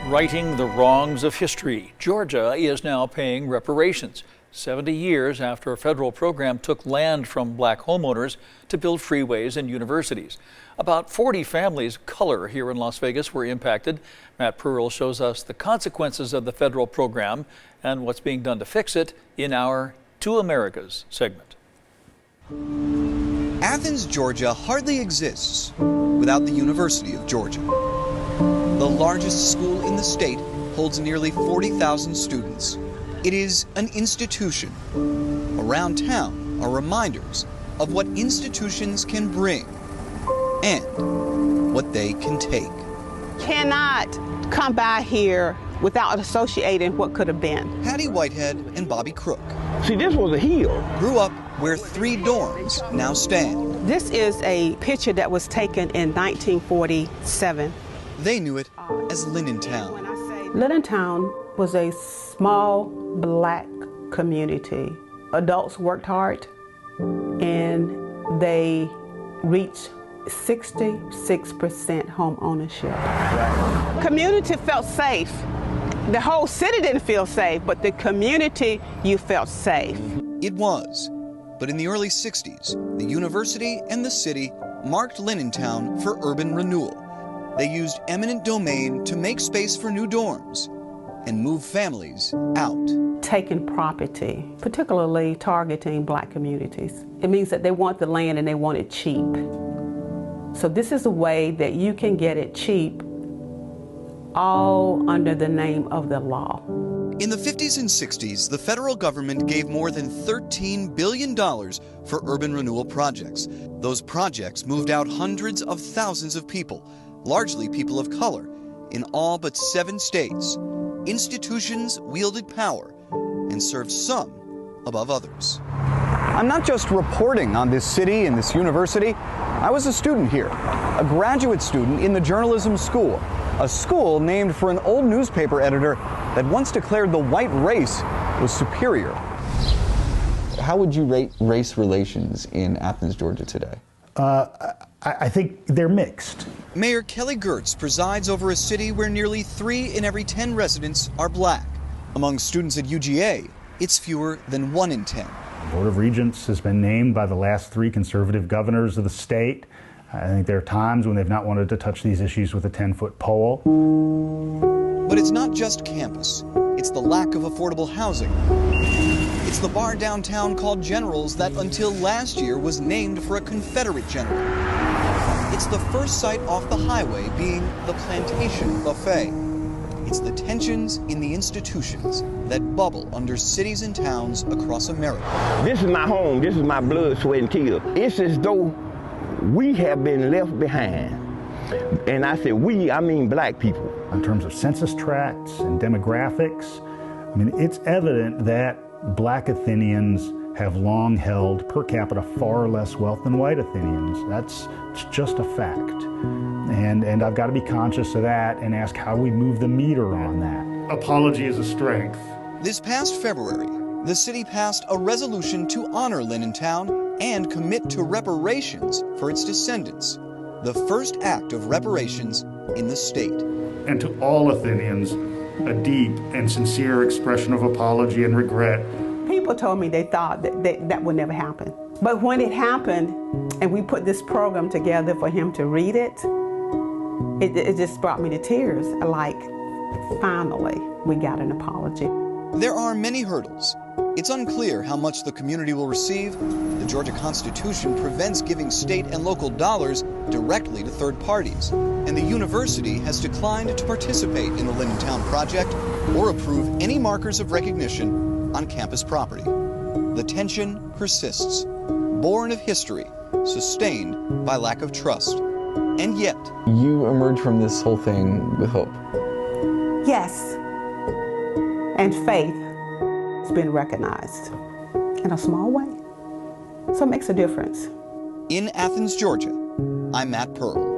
Righting the wrongs of history, Georgia is now paying reparations 70 years after a federal program took land from black homeowners to build freeways and universities. About 40 families of color here in Las Vegas were impacted. Matt Pearl shows us the consequences of the federal program and what's being done to fix it in our Two Americas segment. Athens, Georgia hardly exists without the University of Georgia. The largest school in the state holds nearly 40,000 students. It is an institution. Around town are reminders of what institutions can bring and what they can take. Cannot come by here without associating what could have been. Hattie Whitehead and Bobby CROOK. See, this was a hill. Grew up where 3 dorms now stand. This is a picture that was taken in 1947. They knew it as Linnentown. Linnentown was a small black community. Adults worked hard and they reached 66% home ownership. Community felt safe. The whole city didn't feel safe, but the community, you felt safe. It was, but in the early 60s, the university and the city marked Linnentown for urban renewal. They used eminent domain to make space for new dorms and move families out. Taking property, particularly targeting black communities. It means that they want the land and they want it cheap. So this is a way that you can get it cheap, all under the name of the law. In the 50s and 60s, the federal government gave more than $13 billion for urban renewal projects. Those projects moved out hundreds of thousands of people, largely people of color, in all but 7 states. Institutions wielded power and served some above others. I'm not just reporting on this city and this university. I was a student here, a graduate student in the journalism school, a school named for an old newspaper editor that once declared the white race was superior. How would you rate race relations in Athens, Georgia today? I think they're mixed. Mayor Kelly Gertz presides over a city where nearly 3 in every 10 residents are black. Among students at UGA, it's fewer than 1 in 10. The Board of Regents has been named by the last 3 conservative governors of the state. I think there are times when they've not wanted to touch these issues with a 10-foot pole. But it's not just campus. It's the lack of affordable housing. It's the bar downtown called General's that until last year was named for a Confederate general. It's the first site off the highway being the Plantation Buffet. It's the tensions in the institutions that bubble under cities and towns across America. This is my home. This is my blood, sweat, and tears. It's as though we have been left behind. And I say we, I mean black people. In terms of census tracts and demographics, I mean, it's evident that black Athenians have long held per capita far less wealth than white Athenians. That's just a fact. And I've got to be conscious of that and ask how we move the meter on that. Apology is a strength. This past February, the city passed a resolution to honor Linnentown and commit to reparations for its descendants. The first act of reparations in the state. And to all Athenians, a deep and sincere expression of apology and regret. People told me they thought that would never happen. But when it happened, and we put this program together for him to read it, it just brought me to tears. Like, finally, we got an apology. There are many hurdles. It's unclear how much the community will receive. The Georgia Constitution prevents giving state and local dollars directly to third parties. And the university has declined to participate in the Linnentown project or approve any markers of recognition on campus property. The tension persists, born of history, sustained by lack of trust. And yet, you emerge from this whole thing with hope. Yes, and faith has been recognized in a small way. So it makes a difference. In Athens, Georgia, I'm Matt Pearl.